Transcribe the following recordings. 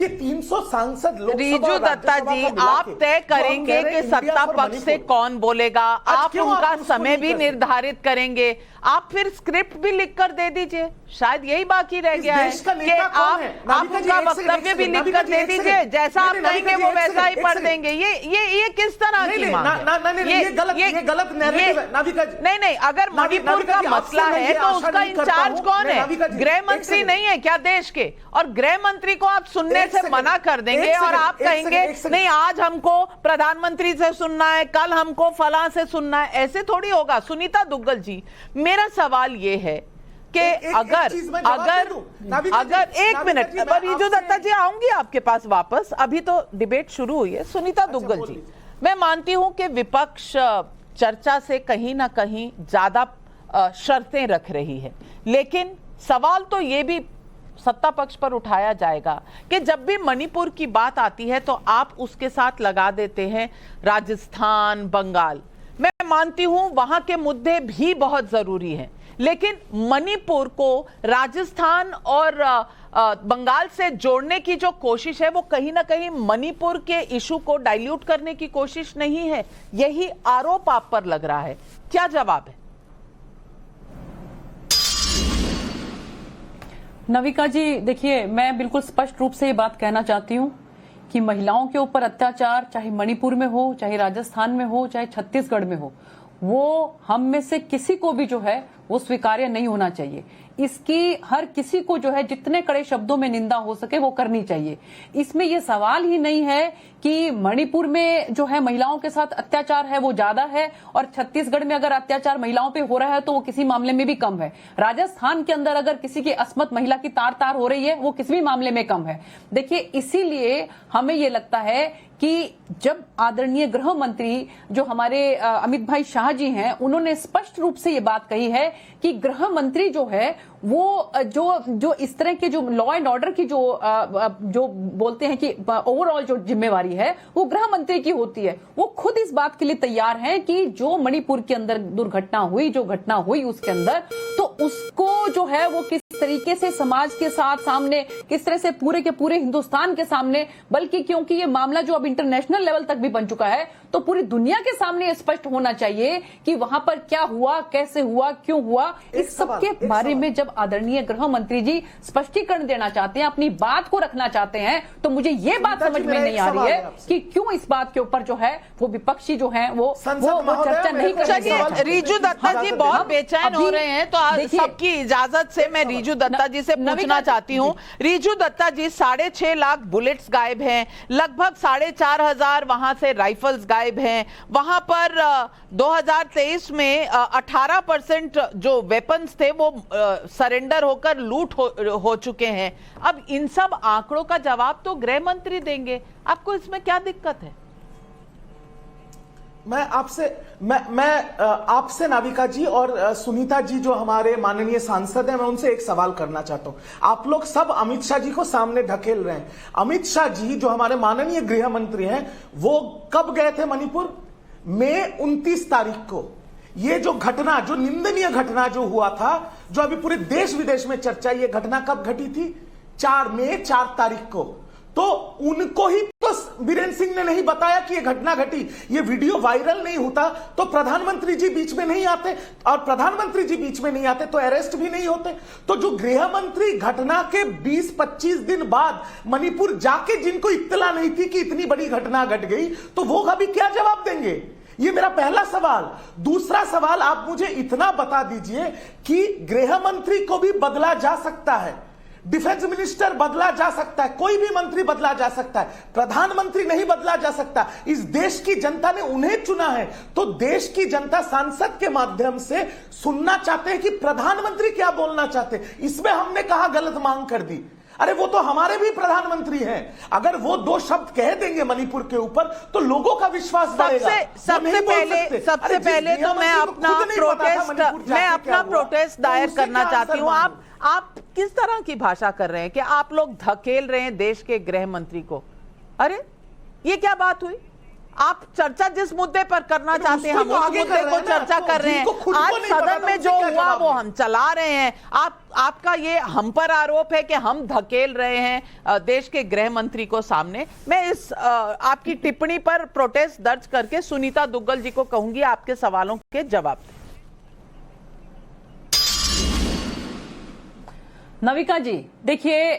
कि 300 सांसद रीजू दत्ता जी, आप तय करेंगे कि सत्ता पक्ष से कौन बोलेगा, आप उनका समय भी निर्धारित करेंगे, आप फिर स्क्रिप्ट भी लिखकर दे दीजिए। शायद यही बाकी रह गया है कि आप उनका वक्तव्य भी लिखकर दे दीजिए, जैसा आप कहेंगे वो वैसा ही पढ़ देंगे। ये किस तरह की मांग है? ये गलत नैरेटिव है नाविका जी। नहीं, अगर मणिपुर का मसला है तो उसका इंचार्ज कौन है? गृह मंत्री नहीं है क्या देश के? और गृह मंत्री को आप सुनने से मना कर देंगे और आप कहेंगे नहीं आज हमको प्रधानमंत्री से सुनना है, कल हमको फलां से सुनना है। ऐसे थोड़ी होगा। सुनीता दुग्गल जी, मेरा सवाल ये है कि अगर एक मिनट, रीजू दत्ता जी आऊंगी आपके पास वापस, अभी तो डिबेट शुरू हुई है। सुनीता दुग्गल जी, मैं मानती हूं कि विपक्ष चर्चा से कहीं ना कहीं ज्यादा शर्तें रख रही है, लेकिन सवाल तो ये भी सत्ता पक्ष पर उठाया जाएगा कि जब भी मणिपुर की बात आती है तो आप उसके साथ लगा देते हैं राजस्थान, बंगाल। मैं मानती हूं वहां के मुद्दे भी बहुत जरूरी हैं, लेकिन मणिपुर को राजस्थान और बंगाल से जोड़ने की जो कोशिश है वो कहीं ना कहीं मणिपुर के इशू को डाइल्यूट करने की कोशिश नहीं है। यही आरोप आप पर लग रहा है। क्या जवाब है? नविका जी, देखिए, मैं बिल्कुल स्पष्ट रूप से ये बात कहना चाहती हूँ कि महिलाओं के ऊपर अत्याचार चाहे मणिपुर में हो, चाहे राजस्थान में हो, चाहे छत्तीसगढ़ में हो, वो हम में से किसी को भी जो है वो स्वीकार्य नहीं होना चाहिए। इसकी हर किसी को जो है जितने कड़े शब्दों में निंदा हो सके वो करनी चाहिए। इसमें ये सवाल ही नहीं है कि मणिपुर में जो है महिलाओं के साथ अत्याचार है वो ज्यादा है और छत्तीसगढ़ में अगर अत्याचार महिलाओं पे हो रहा है तो वो किसी मामले में भी कम है। राजस्थान के अंदर अगर किसी की अस्मत महिला की तार तार हो रही है वो किसी भी मामले में कम है। देखिए, इसीलिए हमें ये लगता है कि जब आदरणीय गृह मंत्री जो हमारे अमित भाई शाह जी हैं, उन्होंने स्पष्ट रूप से ये बात कही है कि गृह मंत्री जो है वो जो इस तरह के जो लॉ एंड ऑर्डर की जो बोलते हैं कि ओवरऑल जो जिम्मेवारी है वो गृह मंत्री की होती है। वो खुद इस बात के लिए तैयार हैं कि जो मणिपुर के अंदर दुर्घटना हुई, जो घटना हुई उसके अंदर, तो उसको जो है वो किस तरीके से समाज के साथ सामने, किस तरह से पूरे के पूरे हिंदुस्तान के सामने, बल्कि क्योंकि ये मामला जो अब इंटरनेशनल लेवल तक भी बन चुका है तो पूरी दुनिया के सामने स्पष्ट होना चाहिए कि वहां पर क्या हुआ, कैसे हुआ, क्यों हुआ। इस सब के बारे में जब आदरणीय गृह मंत्री जी स्पष्टीकरण देना चाहते हैं, अपनी बात को रखना चाहते हैं, तो मुझे ये बात समझ में नहीं आ रही है कि क्यों इस बात के ऊपर जो है वो विपक्षी जो है वो चर्चा नहीं कर रहे हैं। रीजू दत्ता जी बहुत बेचैन हो रहे हैं, तो सबकी इजाजत से मैं रीजू दत्ता जी से पूछना चाहती हूँ। रीजू दत्ता जी, 6.5 लाख बुलेट्स गायब हैं, लगभग 4,500 वहां से राइफल्स गायब हैं। वहां पर 2023 में 18% जो वेपन्स थे वो सरेंडर होकर लूट हो चुके हैं। अब इन सब आंकड़ों का जवाब तो गृह मंत्री देंगे, आपको इसमें क्या दिक्कत है? मैं आपसे नाविका जी और सुनीता जी जो हमारे माननीय सांसद हैं, मैं उनसे एक सवाल करना चाहता हूं। आप लोग सब अमित शाह जी को सामने ढकेल रहे हैं। अमित शाह जी जो हमारे माननीय गृह मंत्री हैं, वो कब गए थे मणिपुर? मई 29 तारीख को। ये जो घटना, जो निंदनीय घटना जो हुआ था, जो अभी पूरे देश विदेश में चर्चा, ये घटना कब घटी थी? 4 तारीख को। तो उनको ही तो बीरेन सिंह ने नहीं बताया कि ये घटना घटी, ये वीडियो वायरल नहीं होता तो प्रधानमंत्री जी बीच में नहीं आते, और प्रधानमंत्री जी बीच में नहीं आते तो अरेस्ट भी नहीं होते। तो जो गृह मंत्री घटना के 20-25 दिन बाद मणिपुर जाके जिनको इत्तला नहीं थी कि इतनी बड़ी घटना घट गई, तो वो अभी क्या जवाब देंगे? ये मेरा पहला सवाल। दूसरा सवाल, आप मुझे इतना बता दीजिए कि गृह मंत्री को भी बदला जा सकता है, डिफेंस मिनिस्टर बदला जा सकता है, कोई भी मंत्री बदला जा सकता है, प्रधानमंत्री नहीं बदला जा सकता। इस देश की जनता ने उन्हें चुना है, तो देश की जनता सांसद के माध्यम से सुनना चाहते हैं कि प्रधानमंत्री क्या बोलना चाहते हैं। इसमें हमने कहा गलत मांग कर दी। अरे वो तो हमारे भी प्रधानमंत्री हैं, अगर वो 2 शब्द कह देंगे मणिपुर के ऊपर तो लोगों का विश्वास बढ़ेगा। सबसे पहले तो मैं अपना प्रोटेस्ट दायर करना चाहती हूँ। आप किस तरह की भाषा कर रहे हैं कि आप लोग धकेल रहे हैं देश के गृह मंत्री को? अरे ये क्या बात हुई? आप चर्चा जिस मुद्दे पर करना चाहते हैं हम उसको उस आगे मुद्दे कर रहे को हैं ना, चर्चा तो कर रहे जिनको हैं। खुद को आज नहीं पता सदन था, में उनसे जो क्या हुआ जवाब वो दें? हम चला रहे हैं। आपका ये हम पर आरोप है कि हम धकेल रहे हैं देश के गृह मंत्री को सामने। मैं इस आपकी टिप्पणी पर प्रोटेस्ट दर्ज करके सुनीता दुग्गल जी को कहूंगी आपके सवालों के जवाब दें। नविका जी, देखिए,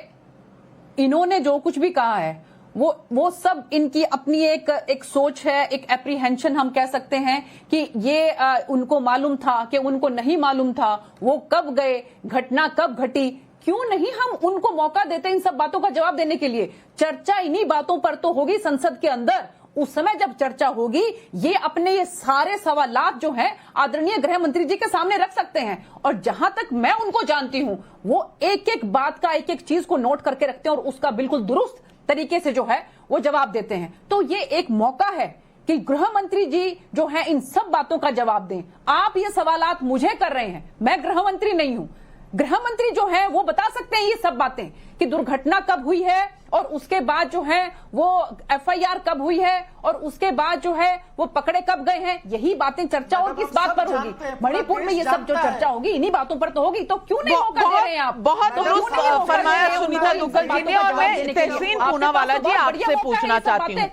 इन्होंने जो कुछ भी कहा है वो सब इनकी अपनी एक सोच है, एक एप्रीहेंशन हम कह सकते हैं कि ये उनको मालूम था कि उनको नहीं मालूम था, वो कब गए, घटना कब घटी। क्यों नहीं हम उनको मौका देते इन सब बातों का जवाब देने के लिए? चर्चा इन्हीं बातों पर तो होगी संसद के अंदर। उस समय जब चर्चा होगी ये अपने ये सारे सवालात जो हैं आदरणीय गृह मंत्री जी के सामने रख सकते हैं। और जहां तक मैं उनको जानती हूं वो एक एक बात का, एक एक चीज को नोट करके रखते हैं और उसका बिल्कुल दुरुस्त तरीके से जो है वो जवाब देते हैं। तो ये एक मौका है कि गृह मंत्री जी जो है इन सब बातों का जवाब दें। आप ये सवालात मुझे कर रहे हैं, मैं गृह मंत्री नहीं हूं। गृह मंत्री जो है वो बता सकते हैं ये सब बातें कि दुर्घटना कब हुई है और उसके बाद जो है वो एफआईआर कब हुई है और उसके बाद जो है वो पकड़े कब गए हैं। यही बातें चर्चा और किस बात पर होगी? मणिपुर में ये सब जो चर्चा होगी इन्हीं बातों पर तो होगी। तो क्यों नहीं मौका दे रहे हैं आप? बहुत दुरुस्त फरमाया सुनीता दुग्गल जी ने। और मैं तहसीन पूनावाला जी आपसे पूछना चाहती हूँ,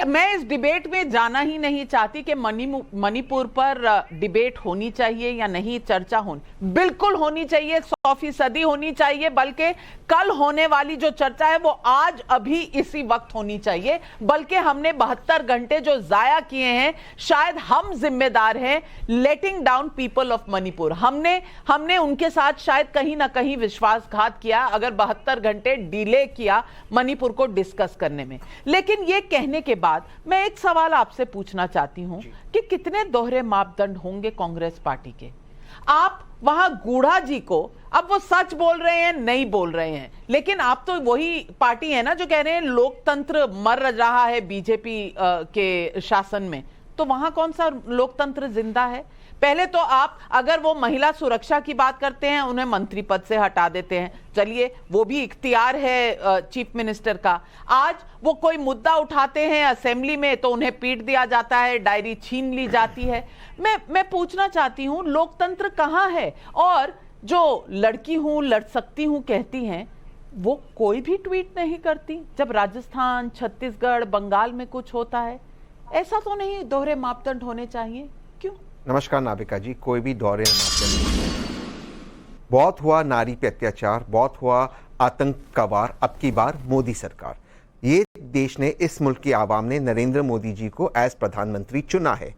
मैं इस डिबेट में जाना ही नहीं चाहती कि मणिपुर पर डिबेट होनी चाहिए या नहीं, चर्चा होनी बिल्कुल होनी चाहिए, 100% होनी चाहिए। बल्कि कल होने वाली जो चर्चा है वो आज अभी इसी वक्त होनी चाहिए। बल्कि हमने 72 घंटे जो जाया किए हैं, शायद हम जिम्मेदार हैं लेटिंग डाउन पीपल ऑफ मणिपुर। हमने उनके साथ शायद कहीं ना कहीं विश्वासघात किया अगर 72 घंटे डिले किया मणिपुर को डिस्कस करने में। लेकिन यह कहने के बाद मैं एक सवाल आपसे पूछना चाहती हूं कि कितने दोहरे मापदंड होंगे कांग्रेस पार्टी के? आप वहां गूढ़ा जी को, अब वो सच बोल रहे हैं नहीं बोल रहे हैं, लेकिन आप तो वही पार्टी है ना जो कह रहे हैं लोकतंत्र मर रहा है बीजेपी के शासन में। तो वहां कौन सा लोकतंत्र जिंदा है? पहले तो आप अगर वो महिला सुरक्षा की बात करते हैं उन्हें मंत्री पद से हटा देते हैं, चलिए वो भी इख्तियार है चीफ मिनिस्टर का। आज वो कोई मुद्दा उठाते हैं असेंबली में तो उन्हें पीट दिया जाता है, डायरी छीन ली जाती है। मैं पूछना चाहती हूं लोकतंत्र कहां है? और जो लड़की हूं लड़ सकती हूं कहती हैं वो कोई भी ट्वीट नहीं करती जब राजस्थान, छत्तीसगढ़, बंगाल में कुछ होता है। ऐसा तो नहीं दोहरे मापदंड होने चाहिए? क्यों? नमस्कार नाविका जी, कोई भी दोहरे मापदंड नहीं। बहुत हुआ नारी पे अत्याचार, बहुत हुआ आतंक का वार, अब की बार मोदी सरकार। ये देश ने, इस मुल्क की आवाम ने नरेंद्र मोदी जी को एज प्रधानमंत्री चुना है।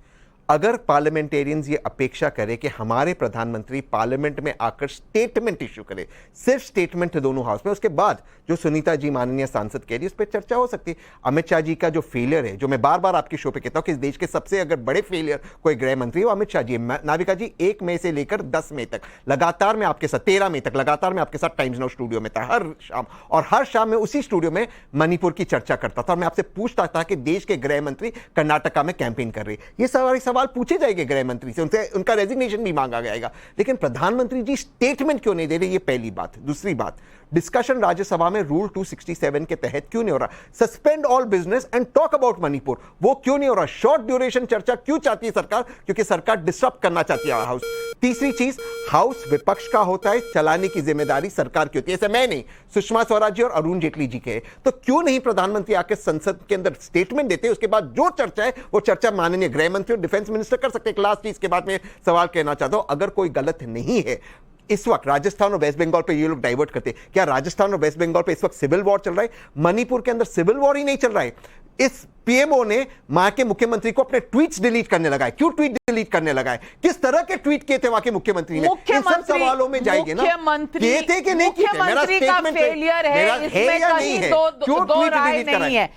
अगर पार्लियामेंटेरियंस ये अपेक्षा करे कि हमारे प्रधानमंत्री पार्लियामेंट में आकर स्टेटमेंट इशू करे, सिर्फ स्टेटमेंट दोनों हाउस में, उसके बाद जो सुनीता जी माननीय सांसद कह रही है उस पर चर्चा हो सकती है। अमित शाह जी का जो फेलियर है, जो मैं बार बार आपके शो पे कहता हूं कि इस देश के सबसे अगर बड़े फेलियर कोई गृह मंत्री वो अमित शाह जी। नाविका जी 1 मई से लेकर 10 मई तक लगातार मैं आपके साथ, 13 मई तक लगातार मैं आपके साथ टाइम्स नाउ स्टूडियो में था हर शाम, और हर शाम में उसी स्टूडियो में मणिपुर की चर्चा करता था और मैं आपसे पूछता था कि देश के गृह मंत्री कर्नाटका में कैंपेन कर रहे, ये सवाल पूछे जाएंगे गृह मंत्री से, उनसे उनका रेजिग्नेशन भी मांगा जाएगा, लेकिन प्रधानमंत्री जी स्टेटमेंट क्यों नहीं दे रहे? ये पहली बात। दूसरी बात, डिस्कशन राज्यसभा में रूल 267 के तहत क्यों नहीं हो रहा? Suspend all business and talk about Manipur, वो क्यों नहीं हो रहा? शॉर्ट ड्यूरेशन चर्चा क्यों चाहती है सरकार? क्योंकि सरकार डिस्टर्ब करना चाहती है हाउस। तीसरी चीज, हाउस विपक्ष का होता है, चलाने की जिम्मेदारी सरकार की होती है। ऐसे मैं नहीं, सुषमा स्वराज जी और अरुण जेटली जी के। तो क्यों नहीं प्रधानमंत्री आकर संसद के अंदर स्टेटमेंट देते, उसके बाद जो चर्चा है वो चर्चा माननीय गृह मंत्री और डिफेंस मिनिस्टर कर सकते हैं। लास्ट चीज के बाद में सवाल कहना चाहता हूं, अगर कोई गलत नहीं है, इस वक्त राजस्थान और वेस्ट बंगाल पे ये लोग डाइवर्ट करते हैं, क्या राजस्थान और वेस्ट बंगाल पे इस वक्त सिविल वॉर चल रहा है? मणिपुर के अंदर सिविल वॉर ही नहीं चल रहा है। इस पीएमओ ने वहां के मुख्यमंत्री को अपने ट्वीट्स डिलीट करने लगा है। क्यों ट्वीट डिलीट करने लगा है? किस तरह के ट्वीट किए थे वहां के मुख्यमंत्री ने? इन सब सवालों में जाएंगे ना, किए थे कि नहीं किए थे? मेरा स्टेटमेंट है, फेलियर है, इसमें कहीं दो राय नहीं है।